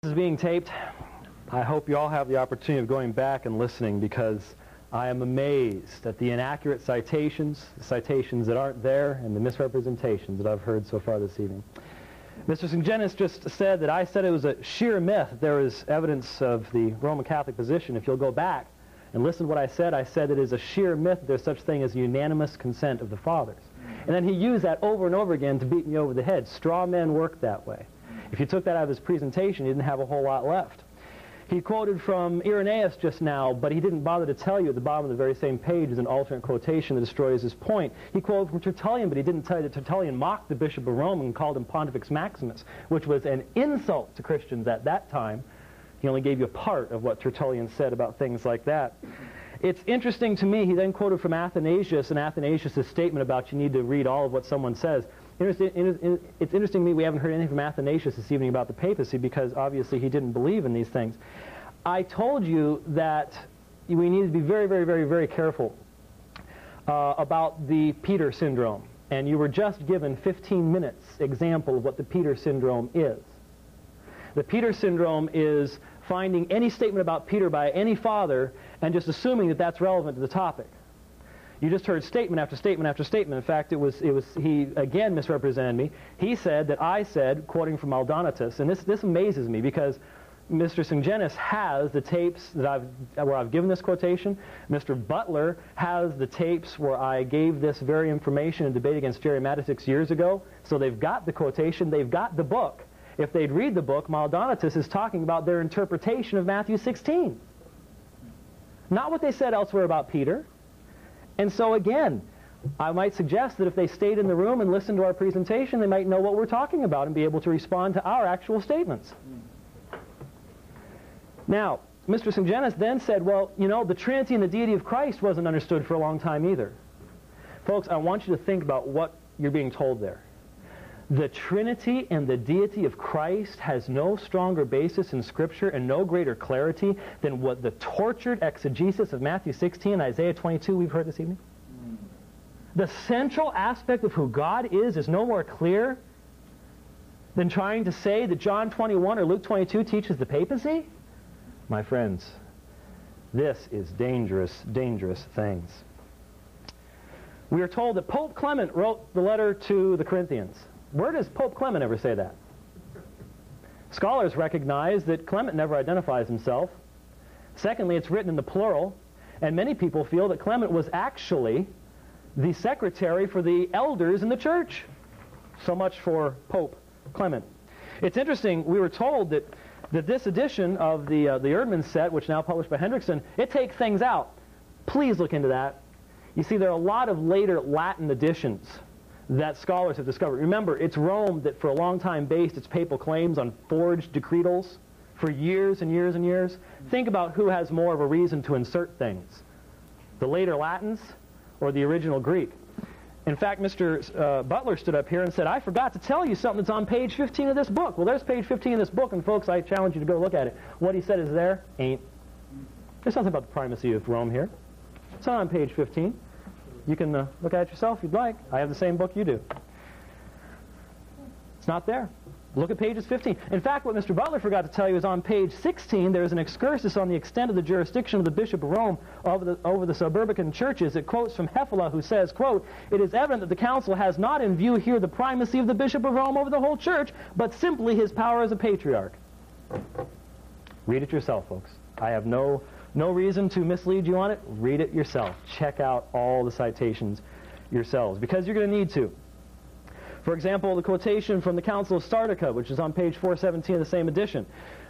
is being taped. I hope you all have the opportunity of going back and listening, because I am amazed at the inaccurate citations, the citations that aren't there, and the misrepresentations that I've heard so far this evening. Mr. Sungenis just said that I said it was a sheer myth. There is evidence of the Roman Catholic position. If you'll go back and listen to what I said it is a sheer myth. There's such thing as unanimous consent of the fathers. And then he used that over and over again to beat me over the head. Straw men work that way. If you took that out of his presentation, he didn't have a whole lot left. He quoted from Irenaeus just now, but he didn't bother to tell you at the bottom of the very same page is an alternate quotation that destroys his point. He quoted from Tertullian, but he didn't tell you that Tertullian mocked the Bishop of Rome and called him Pontifex Maximus, which was an insult to Christians at that time. He only gave you a part of what Tertullian said about things like that. It's interesting to me, he then quoted from Athanasius, and Athanasius' statement about you need to read all of what someone says. It's interesting to me we haven't heard anything from Athanasius this evening about the papacy, because obviously he didn't believe in these things. I told you that we need to be very, very, very, very careful about the Peter syndrome. And you were just given 15 minutes example of what the Peter syndrome is. The Peter syndrome is finding any statement about Peter by any father and just assuming that that's relevant to the topic. You just heard statement after statement after statement. In fact, he again misrepresented me. He said that I said, quoting from Maldonatus, and this amazes me because Mr. Sungenis has the tapes that where I've given this quotation. Mr. Butler has the tapes where I gave this very information in debate against Jerry Matta 6 years ago. So they've got the quotation, they've got the book. If they'd read the book, Maldonatus is talking about their interpretation of Matthew 16. Not what they said elsewhere about Peter. And so again, I might suggest that if they stayed in the room and listened to our presentation, they might know what we're talking about and be able to respond to our actual statements. Now, Mr. Sungenis then said, well, you know, the Trinity and the deity of Christ wasn't understood for a long time either. Folks, I want you to think about what you're being told there. The Trinity and the deity of Christ has no stronger basis in Scripture and no greater clarity than what the tortured exegesis of Matthew 16 and Isaiah 22 we've heard this evening. The central aspect of who God is no more clear than trying to say that John 21 or Luke 22 teaches the papacy. My friends, this is dangerous, dangerous things. We are told that Pope Clement wrote the letter to the Corinthians. Where does Pope Clement ever say that? Scholars recognize that Clement never identifies himself. Secondly, it's written in the plural, and many people feel that Clement was actually the secretary for the elders in the church. So much for Pope Clement. It's interesting, we were told that this edition of the Erdmann set, which is now published by Hendrickson, it takes things out. Please look into that. You see, there are a lot of later Latin editions that scholars have discovered. Remember, it's Rome that for a long time based its papal claims on forged decretals for years and years and years. Think about who has more of a reason to insert things, the later Latins or the original Greek. In fact, Mr. Butler stood up here and said, I forgot to tell you something that's on page 15 of this book. Well, there's page 15 of this book, and folks, I challenge you to go look at it. What he said is there, ain't. There's nothing about the primacy of Rome here. It's not on page 15. You can look at it yourself if you'd like. I have the same book you do. It's not there. Look at pages 15. In fact, what Mr. Butler forgot to tell you is on page 16, there's an excursus on the extent of the jurisdiction of the Bishop of Rome over the suburban churches. It quotes from Hefele, who says, quote, it is evident that the council has not in view here the primacy of the Bishop of Rome over the whole church, but simply his power as a patriarch. Read it yourself, folks. I have no reason to mislead you on it. Read it yourself. Check out all the citations yourselves, because you're going to need to. For example, the quotation from the Council of Sardica, which is on page 417 of the same edition.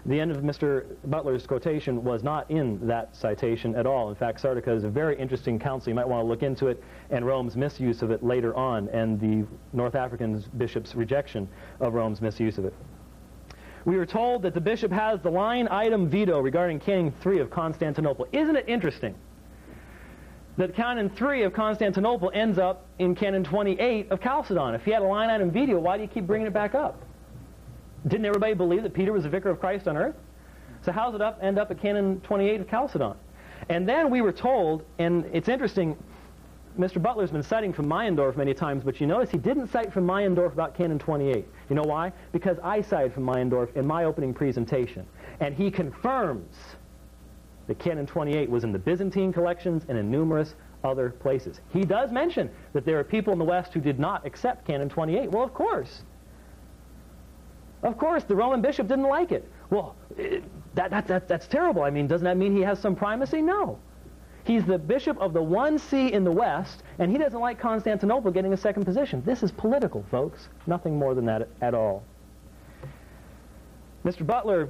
The end of Mr. Butler's quotation was not in that citation at all. In fact, Sardica is a very interesting council. You might want to look into it, and Rome's misuse of it later on, and the North African bishop's rejection of Rome's misuse of it. We were told that the bishop has the line item veto regarding Canon 3 of Constantinople. Isn't it interesting that Canon 3 of Constantinople ends up in Canon 28 of Chalcedon? If he had a line item veto, why do you keep bringing it back up? Didn't everybody believe that Peter was the vicar of Christ on earth? So how does it end up at Canon 28 of Chalcedon? And then we were told, and it's interesting, Mr. Butler's been citing from Meyendorff many times, but you notice he didn't cite from Meyendorff about Canon 28. You know why? Because I cited from Meyendorff in my opening presentation. And he confirms that Canon 28 was in the Byzantine collections and in numerous other places. He does mention that there are people in the West who did not accept Canon 28. Well, of course. Of course, the Roman bishop didn't like it. Well, that's terrible. I mean, doesn't that mean he has some primacy? No. He's the bishop of the one see in the West, and he doesn't like Constantinople getting a second position. This is political, folks. Nothing more than that at all. Mr. Butler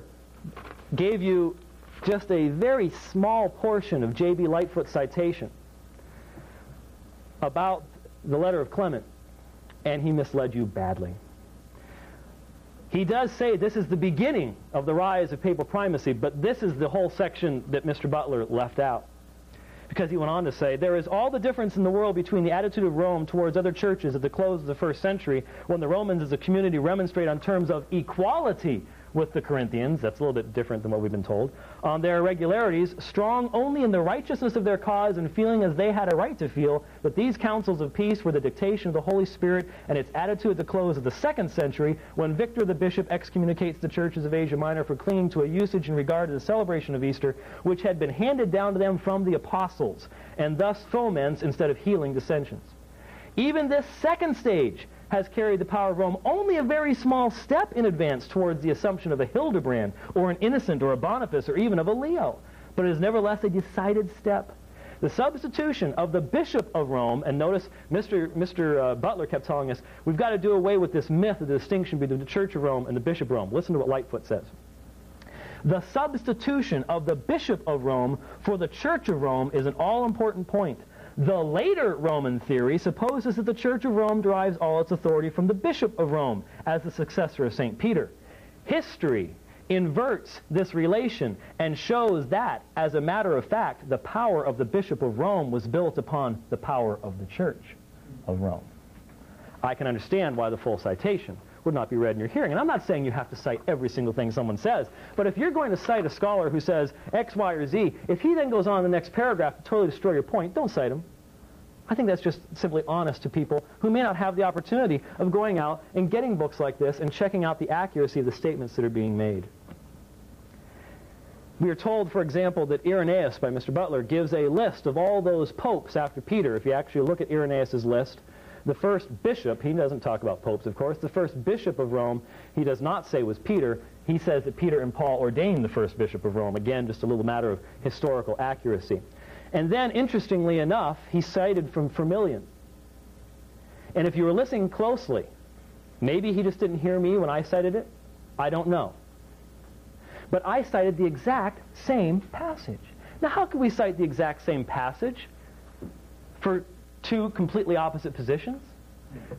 gave you just a very small portion of J.B. Lightfoot's citation about the letter of Clement, and he misled you badly. He does say this is the beginning of the rise of papal primacy, but this is the whole section that Mr. Butler left out. Because he went on to say, there is all the difference in the world between the attitude of Rome towards other churches at the close of the first century, when the Romans as a community remonstrate on terms of equality with the Corinthians, that's a little bit different than what we've been told, on their irregularities, strong only in the righteousness of their cause and feeling as they had a right to feel, that these councils of peace were the dictation of the Holy Spirit, and its attitude at the close of the second century, when Victor the bishop excommunicates the churches of Asia Minor for clinging to a usage in regard to the celebration of Easter, which had been handed down to them from the apostles, and thus foments instead of healing dissensions. Even this second stage has carried the power of Rome only a very small step in advance towards the assumption of a Hildebrand, or an Innocent, or a Boniface, or even of a Leo. But it is nevertheless a decided step. The substitution of the Bishop of Rome, and notice Mr. Butler kept telling us, we've got to do away with this myth of the distinction between the Church of Rome and the Bishop of Rome. Listen to what Lightfoot says. The substitution of the Bishop of Rome for the Church of Rome is an all-important point. The later Roman theory supposes that the Church of Rome derives all its authority from the Bishop of Rome as the successor of St. Peter. History inverts this relation and shows that, as a matter of fact, the power of the Bishop of Rome was built upon the power of the Church of Rome. I can understand why the full citation would not be read in your hearing. And I'm not saying you have to cite every single thing someone says, but if you're going to cite a scholar who says X, Y, or Z, if he then goes on in the next paragraph to totally destroy your point, don't cite him. I think that's just simply honest to people who may not have the opportunity of going out and getting books like this and checking out the accuracy of the statements that are being made. We are told, for example, that Irenaeus, by Mr. Butler, gives a list of all those popes after Peter. If you actually look at Irenaeus' list, the first bishop, he doesn't talk about popes, of course, the first bishop of Rome, he does not say was Peter. He says that Peter and Paul ordained the first bishop of Rome. Again, just a little matter of historical accuracy. And then, interestingly enough, he cited from Firmilian. And if you were listening closely, maybe he just didn't hear me when I cited it. I don't know. But I cited the exact same passage. Now, how can we cite the exact same passage for two completely opposite positions?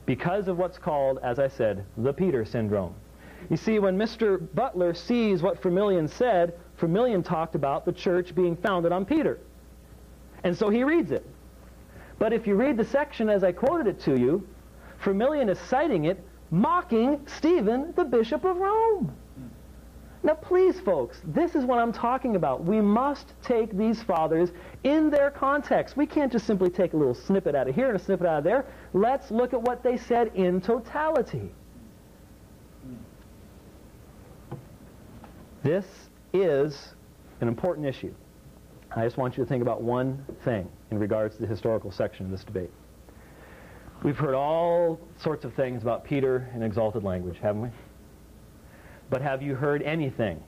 Because of what's called, as I said, the Peter syndrome. You see, when Mr. Butler sees what Firmilian said, Firmilian talked about the church being founded on Peter. And so he reads it. But if you read the section as I quoted it to you, Firmilian is citing it, mocking Stephen, the Bishop of Rome. Now please, folks, this is what I'm talking about. We must take these fathers in their context. We can't just simply take a little snippet out of here and a snippet out of there. Let's look at what they said in totality. This is an important issue. I just want you to think about one thing in regards to the historical section of this debate. We've heard all sorts of things about Peter in exalted language, haven't we? But have you heard anything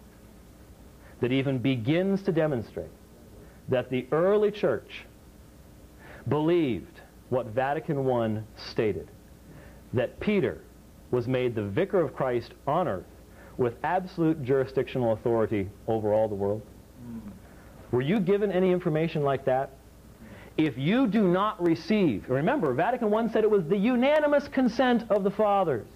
that even begins to demonstrate that the early church believed what Vatican I stated, that Peter was made the vicar of Christ on earth with absolute jurisdictional authority over all the world? Were you given any information like that? If you do not receive, remember, Vatican I said it was the unanimous consent of the fathers.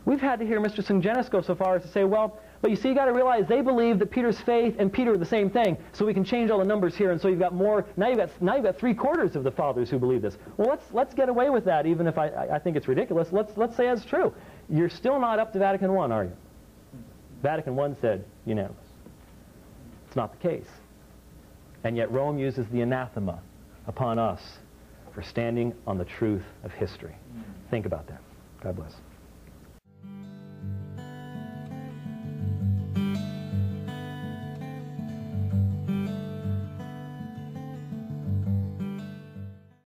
We've had to hear Mr. Sungenis go so far as to say, well, but you see, you got to realize they believe that Peter's faith and Peter are the same thing, so we can change all the numbers here, and so you've got more. Now you've got 3/4 of the fathers who believe this. Well, let's get away with that, even if I think it's ridiculous. Let's say it's true. You're still not up to Vatican I, are you? Vatican I said unanimous. It's not the case. And yet Rome uses the anathema upon us for standing on the truth of history. Think about that. God bless.